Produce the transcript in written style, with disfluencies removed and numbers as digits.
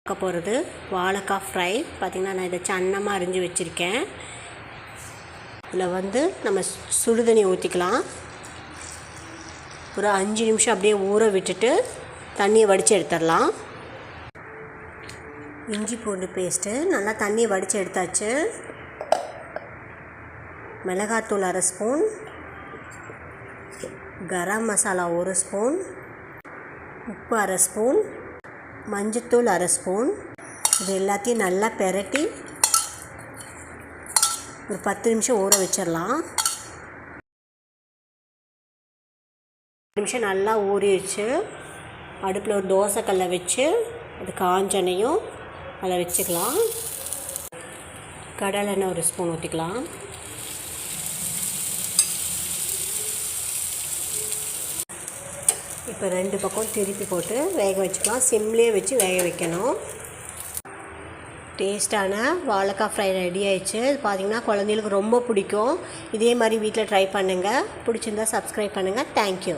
பார்க்க போகிறது வாழைக்காய் ஃப்ரை. பார்த்திங்கன்னா நான் இதை சன்னமாக அரிஞ்சு வச்சுருக்கேன். இதில் நம்ம சுடுதண்ணி ஊற்றிக்கலாம். ஒரு 5 நிமிஷம் அப்படியே ஊற விட்டுட்டு தண்ணியை வடித்து எடுத்துடலாம். இஞ்சி பூண்டு பேஸ்ட்டு நல்லா தண்ணியை வடித்து எடுத்தாச்சு. மிளகாத்தூள் 1/2 ஸ்பூன், கரம் மசாலா 1 ஸ்பூன், உப்பு 1/2 ஸ்பூன், மஞ்சத்தூள் 1/2 ஸ்பூன். இது எல்லாத்தையும் நல்லா பெரட்டி ஒரு 10 நிமிஷம் ஊற வச்சிடலாம். 10 நிமிஷம் நல்லா ஊறிடுச்சு. அடுப்பில் ஒரு தோசைக்கல்லை வச்சு அது காஞ்செண்ணையும் அதில் வச்சுக்கலாம். கடலெண்ணெய் 1 ஸ்பூன் ஊற்றிக்கலாம். இப்போ 2 பக்கம் திருப்பி போட்டு வேக வச்சுக்கலாம். சிம்லேயே வச்சு வேக வைக்கணும். டேஸ்ட்டான வாழைக்காய் ஃப்ரை ரெடி ஆயிடுச்சு. இது பார்த்திங்கன்னா குழந்தைகளுக்கு ரொம்ப பிடிக்கும். இதே மாதிரி வீட்டில் ட்ரை பண்ணுங்கள். பிடிச்சிருந்தா சப்ஸ்கிரைப் பண்ணுங்கள். தேங்க்யூ.